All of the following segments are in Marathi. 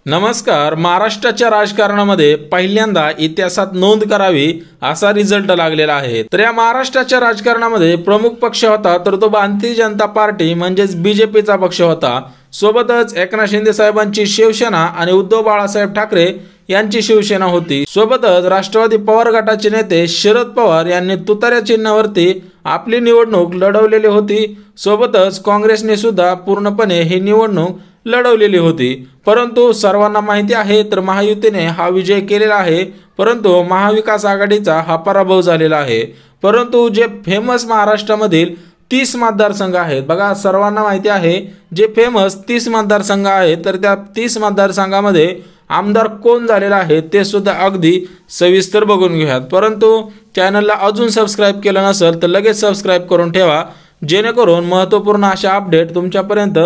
नमस्कार। महाराष्ट्राच्या राजकारणामध्ये पहिल्यांदा इतिहासात नोंद करावी असा रिझल्ट लागलेला आहे। तर या महाराष्ट्राच्या राजकारणामध्ये प्रमुख पक्ष होता तर तो भारतीय जनता पार्टी म्हणजेच बीजेपीचा पक्ष होता। सोबतच एकनाथ शिंदे साहेबांची शिवसेना आणि उद्धव बाळासाहेब ठाकरे यांची शिवसेना होती। सोबतच राष्ट्रवादी पवार गटाचे नेते शरद पवार यांनी तुताऱ्या चिन्हावरती आपली निवडणूक लढवलेली होती। सोबतच काँग्रेसने सुद्धा पूर्णपणे ही निवडणूक लढवलेली होती, परंतु सर्वांना माहिती आहे तर महायुतीने हा विजय केलेला आहे, परंतु महाविकास आघाडीचा हा पराभव झालेला आहे। परंतु जे फेमस महाराष्ट्रामधील 30 मतदारसंघ आहेत बघा, सर्वांना माहिती आहे जे फेमस 30 मतदारसंघ आहेत तर त्या 30 मतदारसंघामध्ये आमदार कोण झालेला आहे ते सुद्धा अगदी सविस्तर बघून घेऊयात। परंतु चॅनलला अजून सबस्क्राइब केलं नसेल तर लगेच सबस्क्राइब करून ठेवा, जेणेकरून महत्त्वपूर्ण अशा अपडेट तुमच्यापर्यंत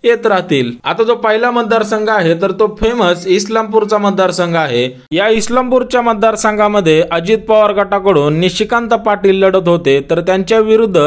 येत राहतील। आता जो पहिला मतदारसंघ आहे तर तो फेमस इस्लामपूरचा मतदारसंघ आहे। या इस्लामपूरच्या मतदारसंघामध्ये अजित पवार गटाकडून निशिकांत पाटील लढत होते तर त्यांच्या विरुद्ध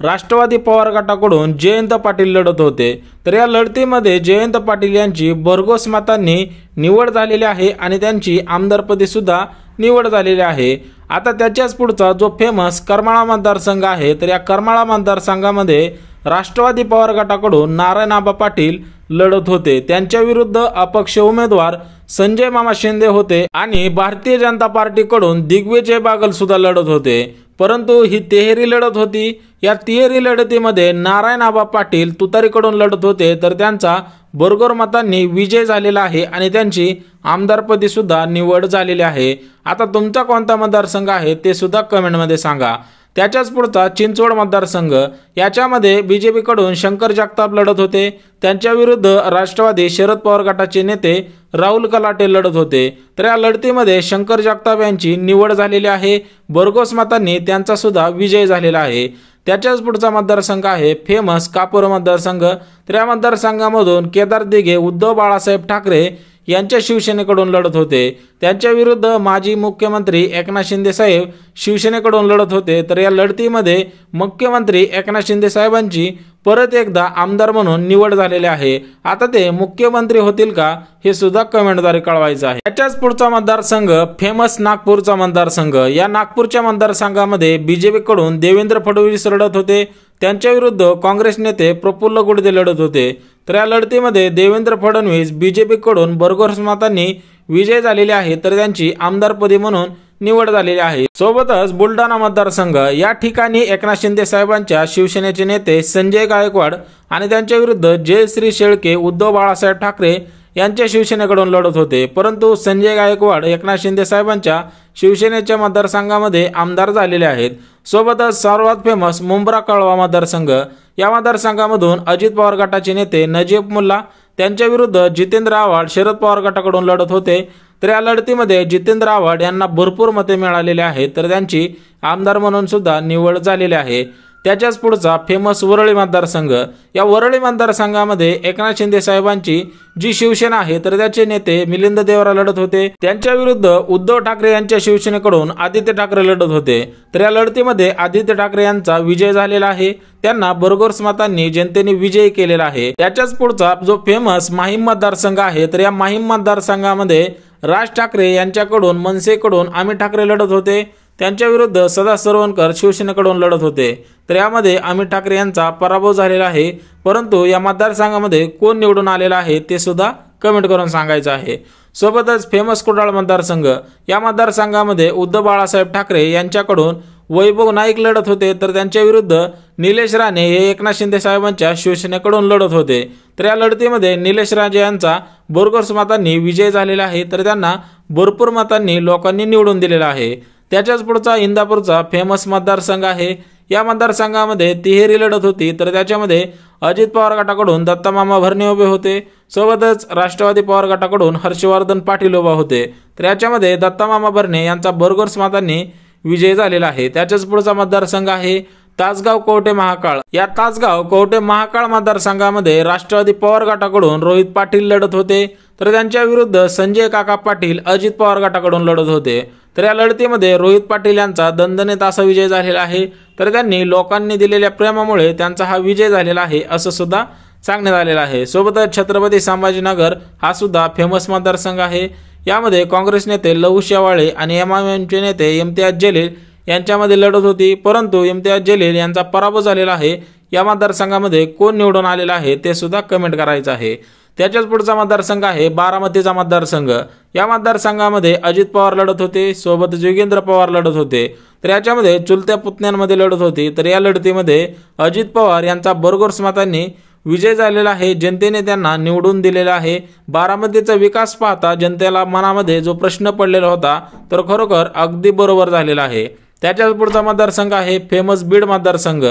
राष्ट्रवादी पवार गटाकडून जयंत पाटील लढत होते। तर या लढतीमध्ये जयंत पाटील यांची भरघोस मतांनी निवड झालेली आहे आणि त्यांची आमदारपदी सुद्धा निवड झालेली आहे। आता त्याच्याच पुढचा जो फेमस करमाळा मतदारसंघ आहे तर या करमाळा मतदारसंघामध्ये राष्ट्रवादी पवार गटाकडून नारायण आबा पाटील लढत होते। त्यांच्या विरुद्ध अपक्ष उमेदवार संजय मामा शिंदे होते आणि भारतीय जनता पार्टीकडून दिग्विजय बागल सुद्धा लढत होते। परंतु ही तिहेरी लढत होती। या तिहेरी लढतीमध्ये नारायण आबा पाटील तुतारीकडून लढत होते तर त्यांचा भरघोस मतांनी विजय झालेला आहे आणि त्यांची आमदारपदी सुद्धा निवड झालेली आहे। आता तुमचा कोणता मतदारसंघ आहे ते सुद्धा कमेंटमध्ये सांगा। त्याच्याच पुढचा चिंचवड मतदारसंघ, याच्यामध्ये बीजेपी कडून शंकर जगताप लढत होते। त्यांच्या विरुद्ध राष्ट्रवादी शरद पवार गटाचे नेते राहुल कलाटे लढत होते। तर या लढतीमध्ये शंकर जगताप यांची निवड झालेली आहे, भरघोस मतांनी त्यांचा सुद्धा विजय झालेला आहे। त्याच्याच पुढचा मतदारसंघ आहे फेमस कापूर मतदारसंघ। तर या मतदारसंघामधून केदार दिघे उद्धव बाळासाहेब ठाकरे यांच्या शिवसेनेकडून लढत होते। त्यांच्या विरुद्ध माजी मुख्यमंत्री एकनाथ शिंदे साहेब शिवसेनेकडून लढत होते। तर या लढतीमध्ये मुख्यमंत्री एकनाथ शिंदे साहेबांची परत एकदा आमदार म्हणून निवड झालेली आहे। आता ते मुख्यमंत्री होतील का हे सुद्धा कमेंटद्वारे कळवायचं आहे। त्याच्याच पुढचा मतदारसंघ फेमस नागपूरचा मतदारसंघ। या नागपूरच्या मतदारसंघामध्ये बीजेपी कडून देवेंद्र फडणवीस लढत होते। त्यांच्या विरुद्ध काँग्रेस नेते प्रफुल्ल गुडदे लढत होते। तर या लढतीमध्ये देवेंद्र फडणवीस बीजेपी कडून भरघोस मतांनी विजय झालेले आहे तर त्यांची आमदारपदी म्हणून निवड झालेली आहे। सोबतच बुलढाणा मतदारसंघ, या ठिकाणी एकनाथ शिंदे साहेबांच्या शिवसेनेचे नेते संजय गायकवाड आणि त्यांच्या विरुद्ध जयश्री शेळके उद्धव बाळासाहेब ठाकरे यांच्या शिवसेनेकडून लढत होते। परंतु संजय गायकवाड एकनाथ शिंदे साहेबांच्या शिवसेनेच्या मतदारसंघामध्ये आमदार झालेले आहेत। सोबतच सर्वात फेमस मुंब्रा कळवा मतदारसंघ, या मतदारसंघामधून अजित पवार गटाचे नेते नजीब मुल्ला त्यांच्या विरुद्ध जितेंद्र आव्हाड शरद पवार गटाकडून लढत होते। तर या लढतीमध्ये जितेंद्र आव्हाड यांना भरपूर मते मिळालेली आहेत तर त्यांची आमदार म्हणून सुद्धा निवड झालेली आहे। त्याच्याच पुढचा फेमस वरळी मतदारसंघ, या वरळी मतदारसंघामध्ये एकनाथ शिंदे साहेबांची जी शिवसेना आहे तर त्याचे नेते मिलिंद देवरा लढत होते। त्यांच्या विरुद्ध उद्धव ठाकरे यांच्या शिवसेनेकडून आदित्य ठाकरे लढत होते। तर या लढतीमध्ये आदित्य ठाकरे यांचा विजय झालेला आहे, त्यांना भरघोस मतांनी जनतेने विजय केलेला आहे। त्याच्याच पुढचा जो फेमस माहीम मतदारसंघ आहे तर या माहीम मतदारसंघामध्ये राज ठाकरे यांच्याकडून मनसेकडून अमित ठाकरे लढत होते। त्यांच्या विरुद्ध सदा सरवणकर शिवसेनेकडून लढत होते। तर यामध्ये अमित ठाकरे यांचा पराभव झालेला आहे, परंतु या मतदारसंघामध्ये कोण निवडून आलेला आहे ते सुद्धा कमेंट करून सांगायचं आहे। सोबतच फेमस कुडाळ मतदारसंघ, या मतदारसंघामध्ये उद्धव बाळासाहेब ठाकरे यांच्याकडून वैभव नाईक लढत होते तर त्यांच्या विरुद्ध निलेश राणे हे एकनाथ शिंदे साहेबांच्या शिवसेनेकडून लढत होते। तर या लढतीमध्ये निलेश राणे यांचा भरघोस मतांनी विजय झालेला आहे तर त्यांना भरपूर मतांनी लोकांनी निवडून दिलेला आहे। त्याच्याच पुढचा इंदापूरचा फेमस मतदारसंघ आहे। या मतदारसंघामध्ये तिहेरी लढत होती तर त्याच्यामध्ये अजित पवार गटाकडून दत्तामामा भरणे उभे होते। सोबतच राष्ट्रवादी पवार गटाकडून हर्षवर्धन पाटील उभा होते। तर याच्यामध्ये दत्तामामा भरणे यांचा भरघोस मतांनी विजय झालेला आहे। त्याच्याच पुढचा मतदारसंघ आहे तासगाव कवठे महाकाळ। या तासगाव कवठे महाकाळ मतदारसंघामध्ये राष्ट्रवादी पवार गटाकडून रोहित पाटील लढत होते तर त्यांच्या विरुद्ध संजय काका पाटील अजित पवार गटाकडून लढत होते। तर या लढतीमध्ये रोहित पाटील यांचा दणदणीत असा विजय झालेला आहे तर त्यांनी लोकांनी दिलेल्या प्रेमामुळे त्यांचा हा विजय झालेला आहे असं सुद्धा सांगण्यात आलेलं आहे। सोबतच छत्रपती संभाजीनगर हा सुद्धा फेमस मतदारसंघ आहे। यामध्ये काँग्रेस नेते लहू शेवाळे आणि एमआयएमचे नेते इम्तियाज जलील यांच्यामध्ये लढत होती, परंतु इम्तियाज जलील यांचा पराभव झालेला आहे। या मतदारसंघामध्ये कोण निवडून आलेला आहे ते सुद्धा कमेंट करायचं आहे। त्याच्याच पुढचा मतदारसंघ आहे बारामतीचा मतदारसंघ। या मतदारसंघामध्ये अजित पवार लढत होते, सोबतच योगेंद्र पवार लढत होते। तर याच्यामध्ये चुलत्या पुतण्यांमध्ये लढत होती। तर या लढतीमध्ये अजित पवार यांचा भरघोस मतांनी विजय झालेला आहे। जनतेने त्यांना निवडून दिलेला आहे। बारामतीचा विकास पाहता जनतेला मनामध्ये जो प्रश्न पडलेला होता तर खरोखर अगदी बरोबर झालेला आहे। त्याच्याच पुढचा मतदारसंघ आहे फेमस बीड मतदारसंघ।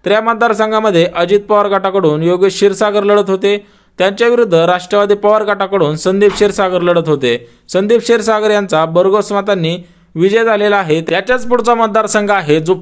तर या मतदारसंघामध्ये अजित पवार गटाकडून योगेश क्षीरसागर लढत होते, त्यांच्या विरुद्ध राष्ट्रवादी पवार गटाकडून संदीप क्षीरसागर लढत होते। संदीप क्षीरसागर यांचा भरघोस मतांनी विजय झालेला आहे। त्याच्याच पुढचा मतदारसंघ आहे जो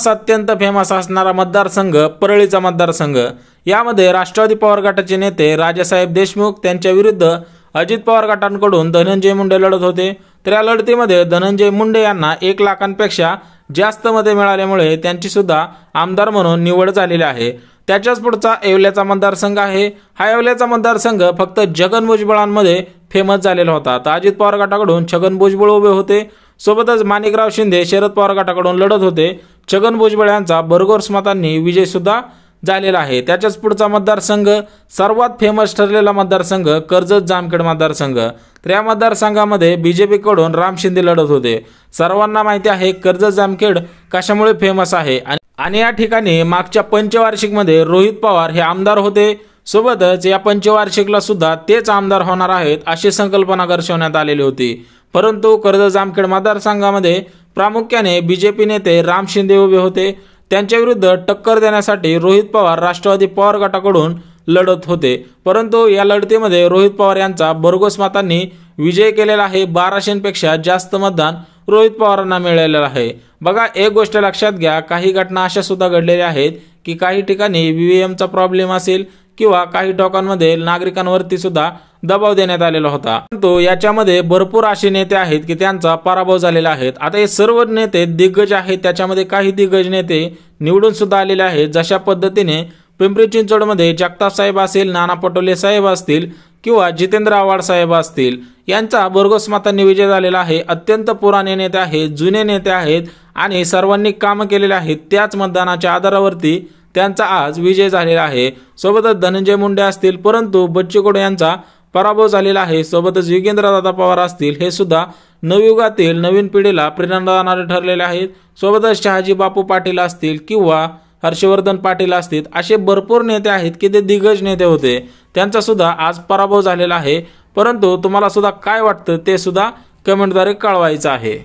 अत्यंत फेमस असणारा मतदारसंघ परळीचा मतदारसंघ। यामध्ये राष्ट्रवादी पवार गटाचे नेते राजासाहेब देशमुख त्यांच्या विरुद्ध अजित पवार गटांकडून धनंजय मुंडे लढत होते। तर या लढतीमध्ये धनंजय मुंडे यांना 1 लाखांपेक्षा जास्त मते मिळाल्यामुळे त्यांची सुद्धा आमदार म्हणून निवड झालेली आहे। त्याच्याच पुढचा येवल्याचा मतदारसंघ आहे। हा येवल्याचा मतदारसंघ फक्त छगन भुजबळांमध्ये फेमस झालेला होता। तर अजित पवार गटाकडून छगन भुजबळ उभे होते, सोबतच माणिकराव शिंदे शरद पवार गटाकडून लढत होते। छगन भुजबळ यांचा भरघोस मतांनी विजय सुद्धा झालेला आहे। त्याच्याच पुढचा मतदारसंघ सर्वात फेमस ठरलेला मतदारसंघ कर्जत जामखेड मतदारसंघ। तर या मतदारसंघामध्ये बीजेपी कडून राम शिंदे लढत होते। सर्वांना माहिती आहे कर्जत जामखेड कशामुळे फेमस आहे आणि या ठिकाणी मागच्या पंचवार्षिकमध्ये रोहित पवार हे आमदार होते। सोबतच या पंचवार्षिकला सुद्धा तेच आमदार होणार आहेत अशी संकल्पना दर्शवण्यात आलेली होती। परंतु कर्जत जामखेड मतदारसंघामध्ये प्रामुख्याने बीजेपी नेते राम शिंदे उभे होते। त्यांच्या विरुद्ध टक्कर देण्यासाठी रोहित पवार राष्ट्रवादी पवार गटाकडून लढत होते, परंतु या लढतीमध्ये रोहित पवार यांचा भरघोस मतांनी विजय केलेला आहे। 1200पेक्षा जास्त मतदान रोहित पवारांना मिळालेलं आहे। बघा, एक गोष्ट लक्षात घ्या, काही घटना अशा सुद्धा घडलेल्या आहेत की काही ठिकाणी ईव्हीएमचा प्रॉब्लेम असेल किंवा काही टोकांमध्ये नागरिकांवरती सुद्धा दबाव देण्यात आलेला होता, परंतु याच्यामध्ये भरपूर असे नेते आहेत की त्यांचा पराभव झालेला आहे। आता हे सर्व नेते दिग्गज आहेत, त्याच्यामध्ये काही दिग्गज नेते निवडून सुद्धा आलेले आहेत। जशा पद्धतीने पिंपरी चिंचवडमध्ये जगताप साहेब असेल, नाना पटोले साहेब असतील किंवा जितेंद्र आव्हाड साहेब असतील, यांचा भरघोस मतांनी विजय झालेला आहे। अत्यंत पुराणे नेते आहेत, जुने नेते आहेत आणि सर्वांनी काम केलेले आहेत। त्याच मतदानाच्या आधारावरती त्यांचा आज विजय झालेला आहे। सोबतच धनंजय मुंडे असतील, परंतु बच्चू कडू यांचा पराभव झालेला आहे। सोबतच योगेंद्रदादा पवार असतील, हे सुद्धा नवयुगातील नवीन पिढीला प्रेरणा देणारे ठरलेले आहेत। सोबतच शहाजी बापू पाटील असतील किंवा हर्षवर्धन पाटील असतील, असे भरपूर नेते आहेत की ते दिग्गज नेते होते, त्यांचा सुद्धा आज पराभव झालेला आहे। परंतु तुम्हाला सुद्धा काय वाटतं ते सुद्धा कमेंटद्वारे कळवायचं आहे।